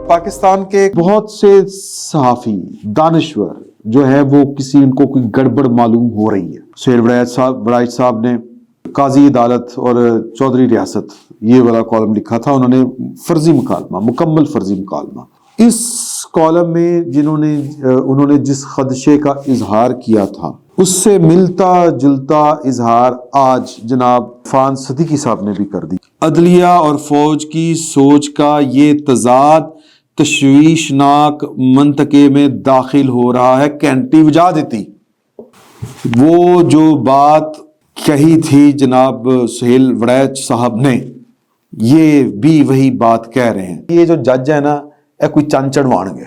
پاکستان کے بہت سے صحافی دانشور جو ہے وہ ان کو کوئی گڑبڑ معلوم ہو رہی ہے. سہیل وڑائچ صاحب نے قاضی عدالت اور چودھری ریاست یہ والا کالم لکھا تھا. انہوں نے فرضی مکالمہ، مکمل فرضی مکالمہ. اس کالم میں انہوں نے جس خدشے کا اظہار کیا تھا اس سے ملتا جلتا اظہار آج جناب عرفان صدیقی صاحب نے بھی کر دی. عدلیہ اور فوج کی سوچ کا یہ تضاد تشویشناک منطقے میں داخل ہو رہا ہے. کینٹی وجا دیتی وہ جو بات کہی تھی جناب سہیل وڑائچ صاحب نے، یہ بھی وہی بات کہہ رہے ہیں. یہ جو جج ہے نا، کوئی چند چڑھوان گئے.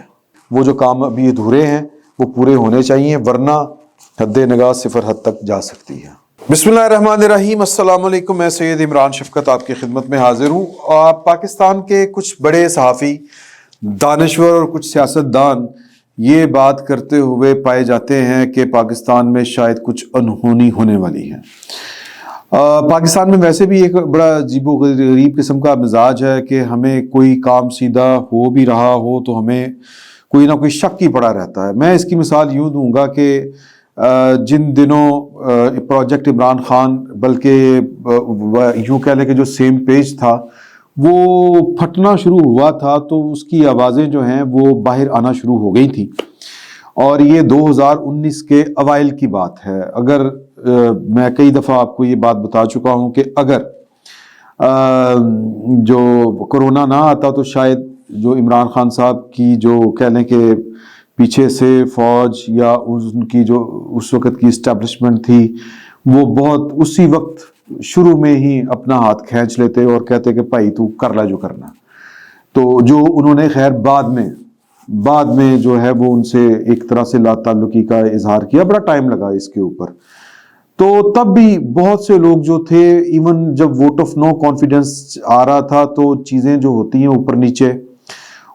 وہ جو کام ابھی ادھورے ہیں وہ پورے ہونے چاہیے، ورنہ حد نگاہ صفر حد تک جا سکتی ہے. بسم اللہ الرحمن الرحیم. السلام علیکم. میں سید عمران شفقت آپ کی خدمت میں حاضر ہوں. پاکستان کے کچھ بڑے صحافی دانشور اور کچھ سیاستدان یہ بات کرتے ہوئے پائے جاتے ہیں کہ پاکستان میں شاید کچھ انہونی ہونے والی ہے. پاکستان میں ویسے بھی ایک بڑا عجیب و غریب قسم کا مزاج ہے کہ ہمیں کوئی کام سیدھا ہو بھی رہا ہو تو ہمیں کوئی نہ کوئی شک ہی پڑا رہتا ہے. میں اس کی مثال یوں دوں گا کہ جن دنوں پروجیکٹ عمران خان، بلکہ یوں کہہ لیں کہ جو سیم پیج تھا وہ پھٹنا شروع ہوا تھا، تو اس کی آوازیں جو ہیں وہ باہر آنا شروع ہو گئی تھیں. اور یہ 2019 کے اوائل کی بات ہے. اگر میں کئی دفعہ آپ کو یہ بات بتا چکا ہوں کہ اگر جو کرونا نہ آتا تو شاید جو عمران خان صاحب کی جو کہہ لیں کہ پیچھے سے فوج یا ان کی جو اس وقت کی اسٹیبلشمنٹ تھی وہ بہت اسی وقت شروع میں ہی اپنا ہاتھ کھینچ لیتے اور کہتے کہ بھائی تو کر لا جو کرنا. تو جو انہوں نے خیر بعد میں جو ہے وہ ان سے ایک طرح سے لا تعلقی کا اظہار کیا. بڑا ٹائم لگا اس کے اوپر. تو تب بھی بہت سے لوگ جو تھے، ایون جب ووٹ آف نو کانفیڈنس آ رہا تھا تو چیزیں جو ہوتی ہیں اوپر نیچے،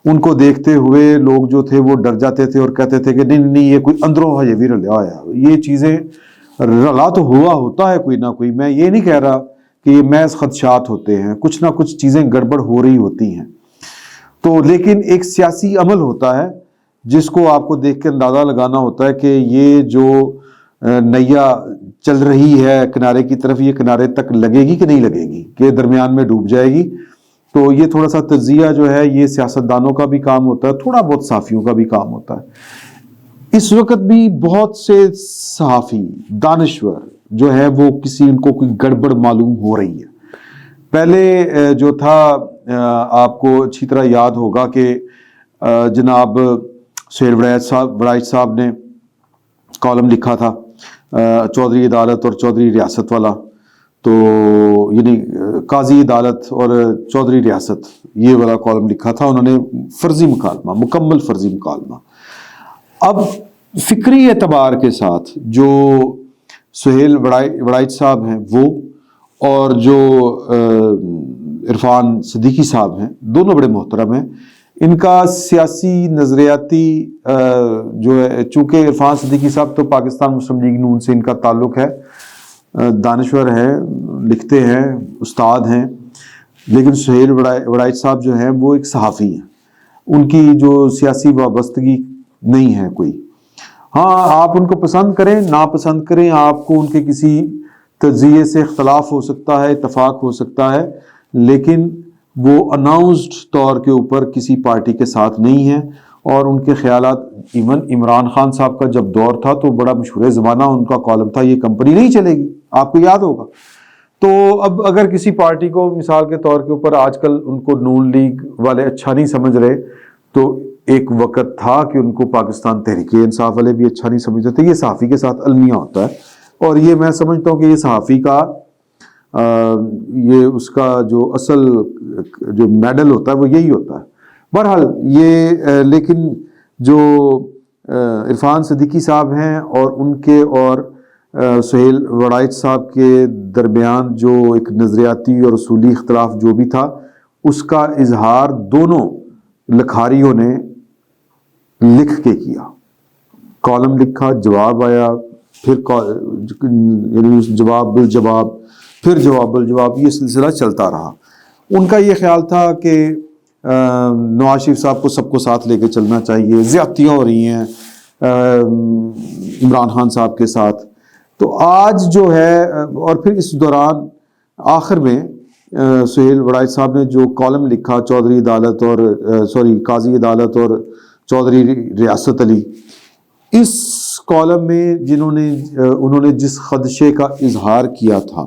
ان کو دیکھتے ہوئے لوگ جو تھے وہ ڈر جاتے تھے اور کہتے تھے کہ نہیں یہ کوئی اندروں ہے، یہ بھی رلیا ہوا ہے. یہ چیزیں رلا تو ہوتا ہے کوئی نہ کوئی. میں یہ نہیں کہہ رہا کہ یہ محض خدشات ہوتے ہیں، کچھ نہ کچھ چیزیں گڑبڑ ہو رہی ہوتی ہیں. تو لیکن ایک سیاسی عمل ہوتا ہے جس کو آپ کو دیکھ کے اندازہ لگانا ہوتا ہے کہ یہ جو نیا چل رہی ہے کنارے کی طرف، یہ کنارے تک لگے گی کہ نہیں لگے گی، کہ درمیان میں ڈوب جائے گی. تو یہ تھوڑا سا تجزیہ جو ہے یہ سیاستدانوں کا بھی کام ہوتا ہے، تھوڑا بہت صحافیوں کا بھی کام ہوتا ہے. اس وقت بھی بہت سے صحافی دانشور جو ہے وہ ان کو کوئی گڑبڑ معلوم ہو رہی ہے. پہلے جو تھا آپ کو اچھی طرح یاد ہوگا کہ جناب سہیل وڑائچ صاحب نے کالم لکھا تھا چودھری عدالت اور چودھری ریاست والا. تو یعنی قاضی عدالت اور چودھری ریاست یہ والا کالم لکھا تھا. انہوں نے فرضی مکالمہ، مکمل فرضی مکالمہ. اب فکری اعتبار کے ساتھ جو سہیل وڑائچ صاحب ہیں وہ اور جو عرفان صدیقی صاحب ہیں، دونوں بڑے محترم ہیں. ان کا سیاسی نظریاتی جو ہے، چونکہ عرفان صدیقی صاحب تو پاکستان مسلم لیگ نون سے ان کا تعلق ہے، دانشور ہیں، لکھتے ہیں، استاد ہیں. لیکن سہیل وڑائچ صاحب جو ہیں وہ ایک صحافی ہیں. ان کی جو سیاسی وابستگی نہیں ہے کوئی. ہاں آپ ان کو پسند کریں ناپسند کریں، آپ کو ان کے کسی تجزیے سے اختلاف ہو سکتا ہے، اتفاق ہو سکتا ہے، لیکن وہ اناؤنسڈ طور کے اوپر کسی پارٹی کے ساتھ نہیں ہیں. اور ان کے خیالات، ایون عمران خان صاحب کا جب دور تھا تو بڑا مشہور زمانہ ان کا کالم تھا یہ کمپنی نہیں چلے گی، آپ کو یاد ہوگا. تو اب اگر کسی پارٹی کو مثال کے طور کے اوپر آج کل ان کو نون لیگ والے اچھا نہیں سمجھ رہے، تو ایک وقت تھا کہ ان کو پاکستان تحریک انصاف والے بھی اچھا نہیں سمجھتے تھے. یہ صحافی کے ساتھ المیہ ہوتا ہے، اور یہ میں سمجھتا ہوں کہ یہ صحافی کا یہ اس کا جو اصل جو میڈل ہوتا ہے وہ یہی ہوتا ہے. بہرحال یہ لیکن جو عرفان صدیقی صاحب ہیں اور ان کے اور سہیل وڑائچ صاحب کے درمیان جو ایک نظریاتی اور اصولی اختلاف جو بھی تھا، اس کا اظہار دونوں لکھاریوں نے لکھ کے کیا. کالم لکھا، جواب آیا، پھر یعنی جواب بالجواب، پھر جواب بالجواب، یہ سلسلہ چلتا رہا. ان کا یہ خیال تھا کہ نواز شریف صاحب کو سب کو ساتھ لے کے چلنا چاہیے، زیادتیاں ہو رہی ہیں عمران خان صاحب کے ساتھ. تو آج جو ہے، اور پھر اس دوران آخر میں سہیل وڑائچ صاحب نے جو کالم لکھا چودھری عدالت اور قاضی عدالت اور چودھری ریاست علی، اس کالم میں انہوں نے جس خدشے کا اظہار کیا تھا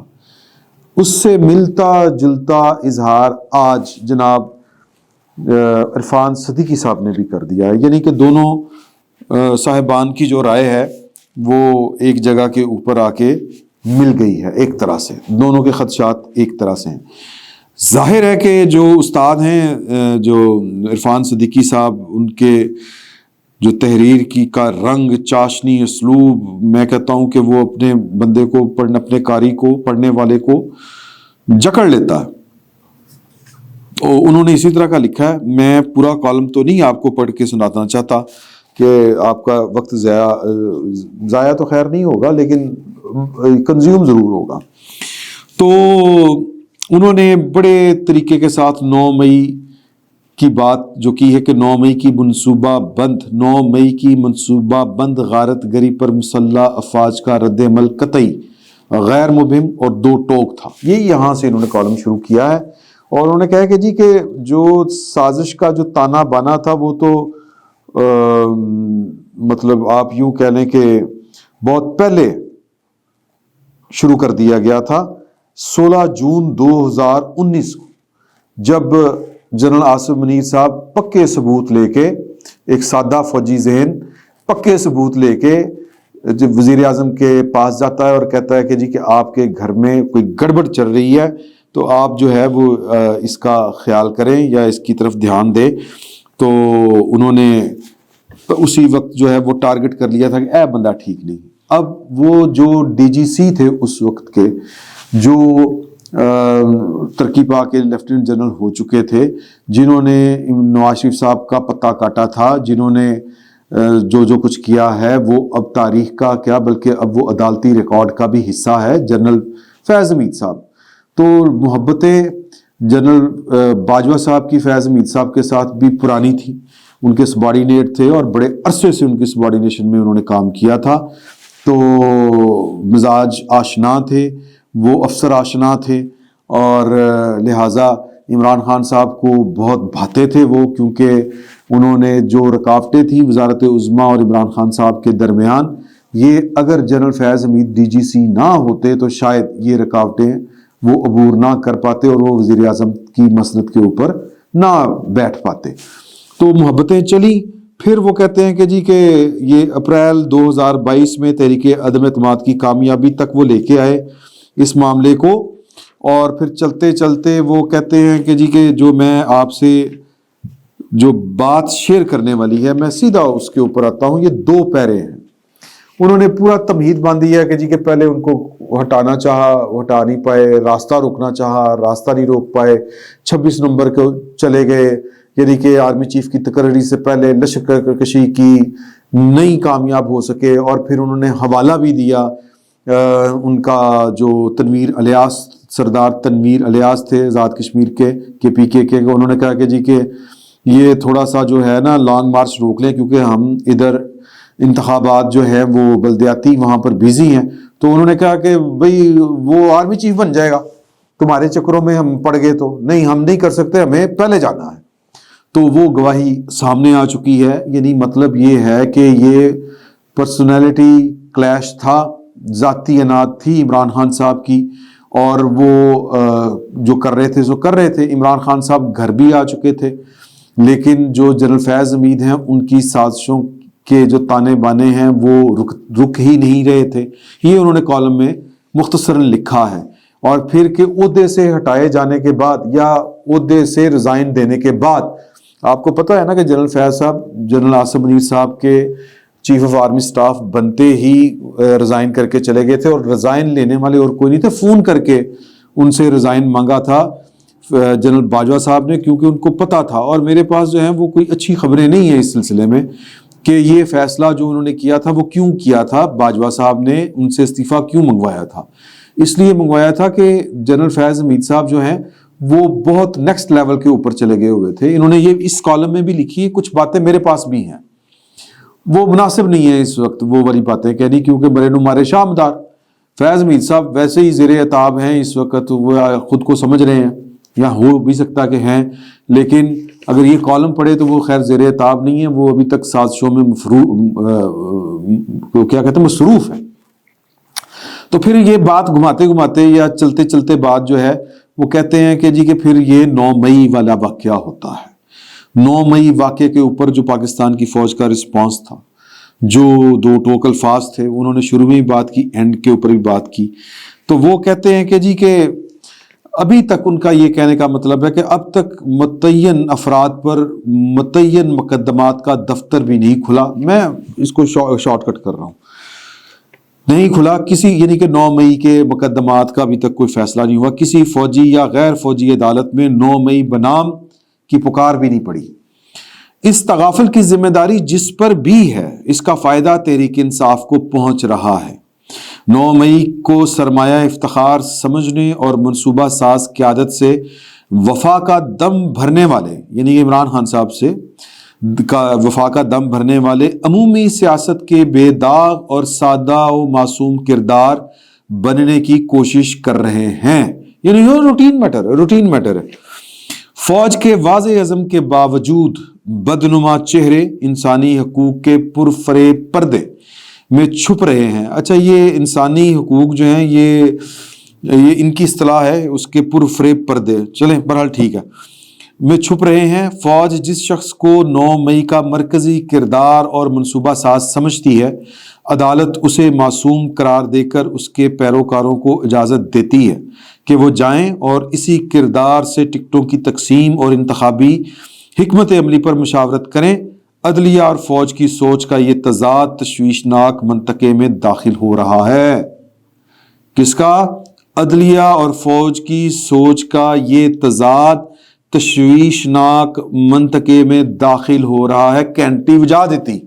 اس سے ملتا جلتا اظہار آج جناب عرفان صدیقی صاحب نے بھی کر دیا ہے. یعنی کہ دونوں صاحبان کی جو رائے ہے وہ ایک جگہ کے اوپر آ کے مل گئی ہے. ایک طرح سے دونوں کے خدشات ایک طرح سے ہیں. ظاہر ہے کہ جو استاد ہیں جو عرفان صدیقی صاحب، ان کے جو تحریر کی کا رنگ، چاشنی، اسلوب، میں کہتا ہوں کہ وہ اپنے بندے کو اپنے قاری کو، پڑھنے والے کو جکڑ لیتا ہے. انہوں نے اسی طرح کا لکھا ہے. میں پورا کالم تو نہیں آپ کو پڑھ کے سنانا چاہتا کہ آپ کا وقت ضائع تو خیر نہیں ہوگا، لیکن کنزیوم ضرور ہوگا. تو انہوں نے بڑے طریقے کے ساتھ 9 مئی کی بات جو کی ہے کہ 9 مئی کی منصوبہ بند غارت گری پر مسلح افواج کا رد عمل قطعی غیر مبہم اور 2 ٹوک تھا. یہ یہاں سے انہوں نے کالم شروع کیا ہے، اور انہوں نے کہا کہ جی کہ جو سازش کا جو تانا بانا تھا وہ تو مطلب آپ یوں کہہ لیں کہ بہت پہلے شروع کر دیا گیا تھا. 16 جون 2019 کو جب جنرل آصف منیر صاحب پکے ثبوت لے کے، ایک سادہ فوجی ذہن پکے ثبوت لے کے جب وزیر اعظم کے پاس جاتا ہے اور کہتا ہے کہ جی کہ آپ کے گھر میں کوئی گڑبڑ چل رہی ہے تو آپ جو ہے وہ اس کا خیال کریں یا اس کی طرف دھیان دیں. تو انہوں نے اسی وقت جو ہے وہ ٹارگٹ کر لیا تھا کہ اے بندہ ٹھیک نہیں. اب وہ جو ڈی جی سی تھے اس وقت کے، جو ترقی پا کے لیفٹیننٹ جنرل ہو چکے تھے، جنہوں نے نواز شریف صاحب کا پتہ کاٹا تھا، جنہوں نے جو کچھ کیا ہے وہ اب تاریخ کا کیا بلکہ اب وہ عدالتی ریکارڈ کا بھی حصہ ہے، جنرل فیض حمید صاحب. تو محبتیں جنرل باجوہ صاحب کی فیض حمید صاحب کے ساتھ بھی پرانی تھی. ان کے سبارڈینیٹ تھے اور بڑے عرصے سے ان کی سبارڈینیشن میں انہوں نے کام کیا تھا. تو مزاج آشنا تھے، وہ افسر آشنا تھے، اور لہٰذا عمران خان صاحب کو بہت بھاتے تھے وہ، کیونکہ انہوں نے جو رکاوٹیں تھیں وزارت عظمیٰ اور عمران خان صاحب کے درمیان، یہ اگر جنرل فیض حمید ڈی جی سی نہ ہوتے تو شاید یہ رکاوٹیں وہ عبور نہ کر پاتے اور وہ وزیر اعظم کی مسند کے اوپر نہ بیٹھ پاتے. تو محبتیں چلی. پھر وہ کہتے ہیں کہ جی کہ یہ اپریل 2022 میں تحریک عدم اعتماد کی کامیابی تک وہ لے کے آئے اس معاملے کو، اور پھر چلتے چلتے وہ کہتے ہیں کہ جی کہ جو میں آپ سے جو بات شیئر کرنے والی ہے میں سیدھا اس کے اوپر آتا ہوں. یہ 2 پیرے ہیں. انہوں نے پورا تمہید باندھی ہے کہ جی کہ پہلے ان کو ہٹانا چاہا، وہ ہٹا نہیں پائے، راستہ روکنا چاہا، راستہ نہیں روک پائے، 26 نومبر کو چلے گئے، یعنی کہ آرمی چیف کی تقرری سے پہلے لشکر کشی کی نہیں کامیاب ہو سکے. اور پھر انہوں نے حوالہ بھی دیا ان کا جو تنویر الیاس، سردار تنویر الیاس تھے آزاد کشمیر کے پی کے انہوں نے کہا کہ جی کہ یہ تھوڑا سا جو ہے نا لانگ مارچ روک لیں، کیونکہ ہم ادھر انتخابات جو ہے وہ بلدیاتی وہاں پر بیزی ہیں. تو انہوں نے کہا کہ بھئی وہ آرمی چیف بن جائے گا، تمہارے چکروں میں ہم پڑ گئے تو نہیں، ہم نہیں کر سکتے، ہمیں پہلے جانا ہے. تو وہ گواہی سامنے آ چکی ہے. یعنی مطلب یہ ہے کہ یہ پرسنالٹی کلیش تھا، ذاتی اناد تھی عمران خان صاحب کی، اور وہ جو کر رہے تھے سو کر رہے تھے. عمران خان صاحب گھر بھی آ چکے تھے، لیکن جو جنرل فیض حمید ہیں ان کی سازشوں کے جو تانے بانے ہیں وہ رک ہی نہیں رہے تھے. یہ انہوں نے کالم میں مختصراً لکھا ہے. اور پھر کہ عہدے سے ہٹائے جانے کے بعد یا عہدے سے ریزائن دینے کے بعد، آپ کو پتہ ہے نا کہ جنرل فیض صاحب جنرل آصف منیر صاحب کے چیف آف آرمی سٹاف بنتے ہی ریزائن کر کے چلے گئے تھے، اور ریزائن لینے والے اور کوئی نہیں تھے. فون کر کے ان سے ریزائن مانگا تھا جنرل باجوہ صاحب نے، کیونکہ ان کو پتہ تھا. اور میرے پاس جو ہیں وہ کوئی اچھی خبریں نہیں ہیں اس سلسلے میں کہ یہ فیصلہ جو انہوں نے کیا تھا وہ کیوں کیا تھا، باجوہ صاحب نے ان سے استعفیٰ کیوں منگوایا تھا. اس لیے منگوایا تھا کہ جنرل فیض حمید صاحب جو ہیں وہ بہت نیکسٹ لیول کے اوپر چلے گئے ہوئے تھے. انہوں نے یہ اس کالم میں بھی لکھی ہے, کچھ باتیں میرے پاس بھی ہیں, وہ مناسب نہیں ہے اس وقت وہ والی باتیں کہنی, کیونکہ مرے نمارے شامدار. فیض میر صاحب ویسے ہی زیر عتاب ہیں اس وقت, وہ خود کو سمجھ رہے ہیں, یا ہو بھی سکتا کہ ہیں, لیکن اگر یہ کالم پڑھے تو وہ خیر زیر عتاب نہیں ہے, وہ ابھی تک سازشوں میں کیا کہتے ہیں مصروف ہے. تو پھر یہ بات گھماتے گھماتے یا چلتے چلتے بات جو ہے وہ کہتے ہیں کہ جی کہ پھر یہ 9 مئی والا واقعہ ہوتا ہے. 9 مئی واقعے کے اوپر جو پاکستان کی فوج کا رسپانس تھا, جو 2 ٹوک الفاظ تھے انہوں نے شروع میں ہی بات کی, اینڈ کے اوپر بھی بات کی. تو وہ کہتے ہیں کہ جی کہ ابھی تک ان کا یہ کہنے کا مطلب ہے کہ اب تک متعین افراد پر متعین مقدمات کا دفتر بھی نہیں کھلا. میں اس کو شارٹ کٹ کر رہا ہوں, نہیں کھلا کسی, یعنی کہ 9 مئی کے مقدمات کا ابھی تک کوئی فیصلہ نہیں ہوا. کسی فوجی یا غیر فوجی عدالت میں 9 مئی بنام کی پکار بھی نہیں پڑی. اس تغافل کی ذمہ داری جس پر بھی ہے, اس کا فائدہ تحریک انصاف کو پہنچ رہا ہے. 9 مئی کو سرمایہ افتخار سمجھنے اور منصوبہ ساز قیادت سے وفا کا دم بھرنے والے, یعنی عمران خان صاحب سے وفا کا دم بھرنے والے عمومی سیاست کے بے داغ اور سادہ و معصوم کردار بننے کی کوشش کر رہے ہیں. یعنی یہ روٹین میٹر ہے. فوج کے واضح عزم کے باوجود بدنما چہرے انسانی حقوق کے پرفریب پردے میں چھپ رہے ہیں. اچھا, یہ انسانی حقوق جو ہیں یہ ان کی اصطلاح ہے, اس کے پرفریب پردے, چلیں بہرحال ٹھیک ہے, میں چھپ رہے ہیں. فوج جس شخص کو 9 مئی کا مرکزی کردار اور منصوبہ ساز سمجھتی ہے, عدالت اسے معصوم قرار دے کر اس کے پیروکاروں کو اجازت دیتی ہے کہ وہ جائیں اور اسی کردار سے ٹکٹوں کی تقسیم اور انتخابی حکمت عملی پر مشاورت کریں. عدلیہ اور فوج کی سوچ کا یہ تضاد تشویشناک منطقے میں داخل ہو رہا ہے. کس کا؟ عدلیہ اور فوج کی سوچ کا یہ تضاد تشویشناک منطقے میں داخل ہو رہا ہے. کینٹی بجا دیتی.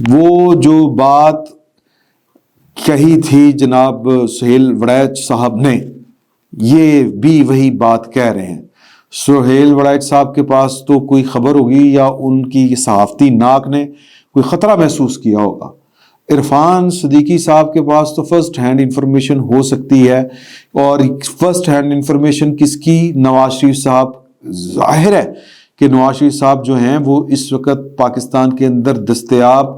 وہ جو بات کہی تھی جناب سہیل وڑائچ صاحب نے, یہ بھی وہی بات کہہ رہے ہیں. سہیل وڑائچ صاحب کے پاس تو کوئی خبر ہوگی یا ان کی صحافتی ناک نے کوئی خطرہ محسوس کیا ہوگا. عرفان صدیقی صاحب کے پاس تو فرسٹ ہینڈ انفارمیشن ہو سکتی ہے, اور فرسٹ ہینڈ انفارمیشن کس کی؟ نواز شریف صاحب. ظاہر ہے کہ نواز شریف صاحب جو ہیں وہ اس وقت پاکستان کے اندر دستیاب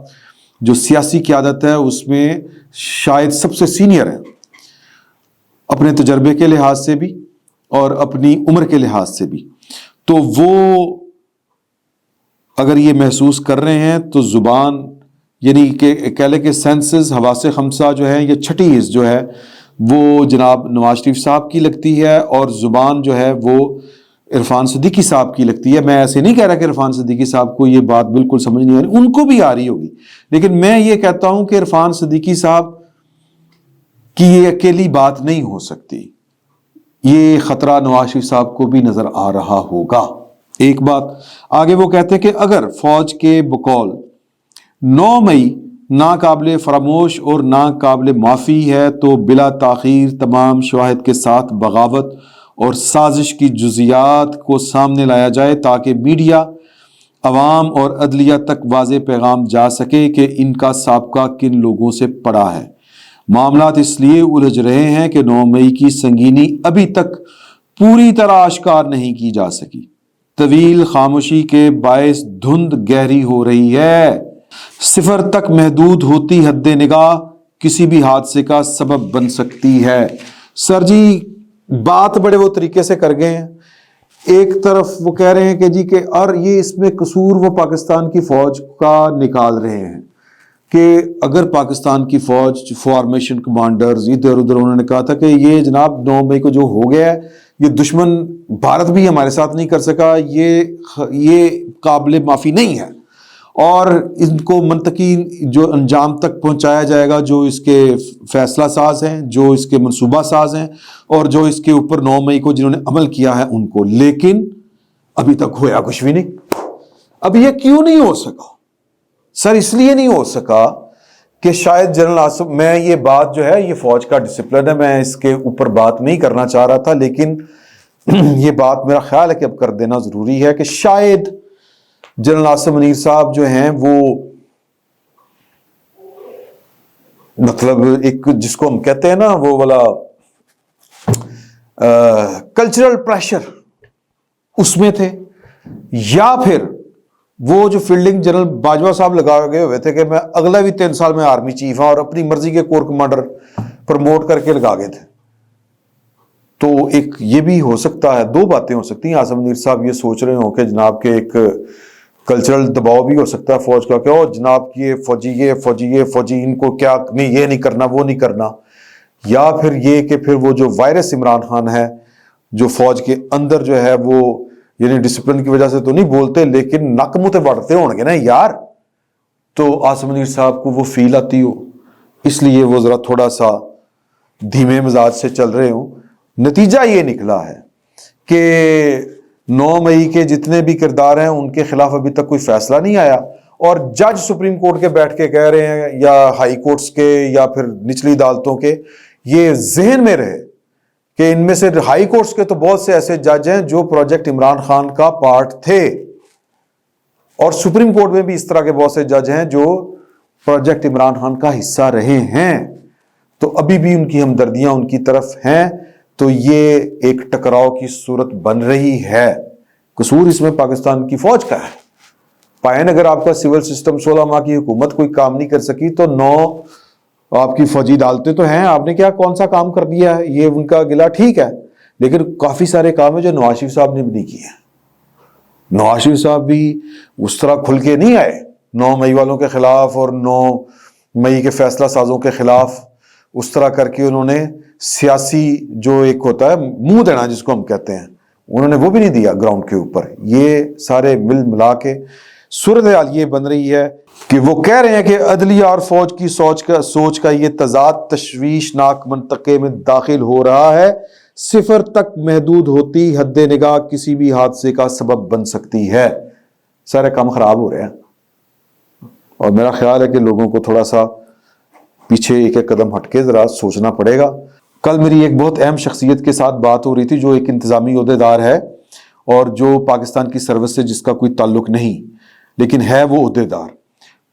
جو سیاسی قیادت ہے اس میں شاید سب سے سینئر ہے, اپنے تجربے کے لحاظ سے بھی اور اپنی عمر کے لحاظ سے بھی. تو وہ اگر یہ محسوس کر رہے ہیں تو زبان, یعنی کہ کہہ لیں کہ سینسز, حواس خمسہ جو ہے, یہ چھٹی حص جو ہے وہ جناب نواز شریف صاحب کی لگتی ہے, اور زبان جو ہے وہ عرفان صدیقی صاحب کی لگتی ہے. میں ایسے نہیں کہہ رہا کہ عرفان صدیقی صاحب کو یہ بات بالکل سمجھ نہیں آ رہی, ان کو بھی آ رہی ہوگی, لیکن میں یہ کہتا ہوں کہ عرفان صدیقی صاحب کی یہ اکیلی بات نہیں ہو سکتی. یہ خطرہ نواز شریف صاحب کو بھی نظر آ رہا ہوگا. ایک بات آگے وہ کہتے ہیں کہ اگر فوج کے بقول 9 مئی ناقابل فراموش اور ناقابل معافی ہے تو بلا تاخیر تمام شواہد کے ساتھ بغاوت اور سازش کی جزیات کو سامنے لایا جائے تاکہ میڈیا, عوام اور عدلیہ تک واضح پیغام جا سکے کہ ان کا سابقہ کن لوگوں سے پڑا ہے. معاملات اس لیے الجھ رہے ہیں کہ 9 مئی کی سنگینی ابھی تک پوری طرح آشکار نہیں کی جا سکی. طویل خاموشی کے باعث دھند گہری ہو رہی ہے. 0 تک محدود ہوتی حد نگاہ کسی بھی حادثے کا سبب بن سکتی ہے. سر جی بات بڑے وہ طریقے سے کر گئے ہیں. ایک طرف وہ کہہ رہے ہیں کہ جی کہ اور یہ اس میں قصور وہ پاکستان کی فوج کا نکال رہے ہیں کہ اگر پاکستان کی فوج فارمیشن کمانڈرز ادھر ادھر, انہوں نے کہا تھا کہ یہ جناب 9 مئی کو جو ہو گیا ہے یہ دشمن بھارت بھی ہمارے ساتھ نہیں کر سکا, یہ قابل معافی نہیں ہے, اور ان کو منطقی جو انجام تک پہنچایا جائے گا, جو اس کے فیصلہ ساز ہیں, جو اس کے منصوبہ ساز ہیں, اور جو اس کے اوپر 9 مئی کو جنہوں نے عمل کیا ہے ان کو. لیکن ابھی تک ہوا کچھ بھی نہیں. اب یہ کیوں نہیں ہو سکا؟ سر اس لیے نہیں ہو سکا کہ شاید جنرل آصف، میں یہ بات جو ہے یہ فوج کا ڈسپلن ہے، میں اس کے اوپر بات نہیں کرنا چاہ رہا تھا، لیکن یہ بات میرا خیال ہے کہ اب کر دینا ضروری ہے کہ شاید جنرل آصف منیر صاحب جو ہیں وہ مطلب ایک جس کو ہم کہتے ہیں نا وہ والا کلچرل پریشر اس میں تھے، یا پھر وہ جو فیلڈنگ جنرل باجوہ صاحب لگا گئے ہوئے تھے کہ میں اگلا بھی 3 سال میں آرمی چیف ہوں، اور اپنی مرضی کے کور کمانڈر پروموٹ کر کے لگا گئے تھے. تو ایک یہ بھی ہو سکتا ہے، 2 باتیں ہو سکتی ہیں. آصف منیر صاحب یہ سوچ رہے ہوں کہ جناب کے ایک کلچرل دباؤ بھی ہو سکتا ہے فوج کا کہ او جناب یہ فوجی ان کو کیا نہیں، یہ نہیں کرنا وہ نہیں کرنا، یا پھر یہ کہ پھر وہ جو وائرس عمران خان ہے جو فوج کے اندر جو ہے وہ یعنی ڈسپلن کی وجہ سے تو نہیں بولتے لیکن نک منہ تے بڑھتے ہوں گے نا یار، تو آصف منیر صاحب کو وہ فیل آتی ہو، اس لیے وہ ذرا تھوڑا سا دھیمے مزاج سے چل رہے ہوں. نتیجہ یہ نکلا ہے کہ 9 مئی کے جتنے بھی کردار ہیں ان کے خلاف ابھی تک کوئی فیصلہ نہیں آیا، اور جج سپریم کورٹ کے بیٹھ کے کہہ رہے ہیں یا ہائی کورٹس کے یا پھر نچلی عدالتوں کے، یہ ذہن میں رہے کہ ان میں سے ہائی کورٹس کے تو بہت سے ایسے جج ہیں جو پروجیکٹ عمران خان کا پارٹ تھے، اور سپریم کورٹ میں بھی اس طرح کے بہت سے جج ہیں جو پروجیکٹ عمران خان کا حصہ رہے ہیں. تو ابھی بھی ان کی ہمدردیاں ان کی طرف ہیں، تو یہ ایک ٹکراؤ کی صورت بن رہی ہے. قصور اس میں پاکستان کی فوج کا ہے. پائن اگر آپ کا سول سسٹم 16 ماہ کی حکومت کوئی کام نہیں کر سکی تو 9 آپ کی فوجی عدالتیں تو ہیں، آپ نے کیا کون سا کام کر دیا ہے، یہ ان کا گلہ ٹھیک ہے، لیکن کافی سارے کام ہیں جو نواز شریف صاحب نے بھی نہیں کیے. نواز شریف صاحب بھی اس طرح کھل کے نہیں آئے 9 مئی والوں کے خلاف اور 9 مئی کے فیصلہ سازوں کے خلاف. اس طرح کر کے انہوں نے سیاسی جو ایک ہوتا ہے منہ دینا جس کو ہم کہتے ہیں، انہوں نے وہ بھی نہیں دیا گراؤنڈ کے اوپر. یہ سارے مل ملا کے صورتحال یہ بن رہی ہے کہ وہ کہہ رہے ہیں کہ عدلیہ اور فوج کی سوچ کا یہ تضاد تشویشناک منطقے میں داخل ہو رہا ہے. 0 تک محدود ہوتی حد نگاہ کسی بھی حادثے کا سبب بن سکتی ہے. سارے کام خراب ہو رہے ہیں، اور میرا خیال ہے کہ لوگوں کو تھوڑا سا پیچھے ایک قدم ہٹ کے ذرا سوچنا پڑے گا. کل میری ایک بہت اہم شخصیت کے ساتھ بات ہو رہی تھی جو ایک انتظامی عہدیدار ہے اور جو پاکستان کی سروس سے جس کا کوئی تعلق نہیں لیکن ہے وہ عہدیدار.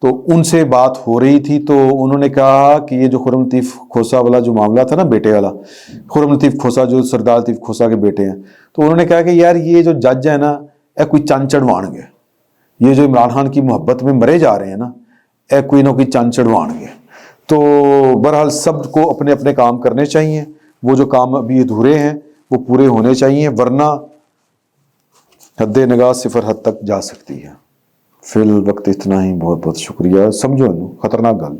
تو ان سے بات ہو رہی تھی تو انہوں نے کہا کہ یہ جو خرم لطیف کھوسا والا جو معاملہ تھا نا، بیٹے والا، خرم لطیف کھوسا جو سردار لطیف کھوسا کے بیٹے ہیں، تو انہوں نے کہا کہ یار یہ جو جج ہے نا اے کوئی چند چڑھوان گے، یہ جو عمران خان کی محبت میں مرے جا رہے ہیں نا اے کوئی نہ کوئی چند چڑھوان گے. تو بہرحال سب کو اپنے اپنے کام کرنے چاہیے، وہ جو کام ابھی ادھورے ہیں وہ پورے ہونے چاہیے، ورنہ حد نگاہ 0 حد تک جا سکتی ہے. فی الوقت اتنا ہی. بہت بہت شکریہ. سمجھو خطرناک گل.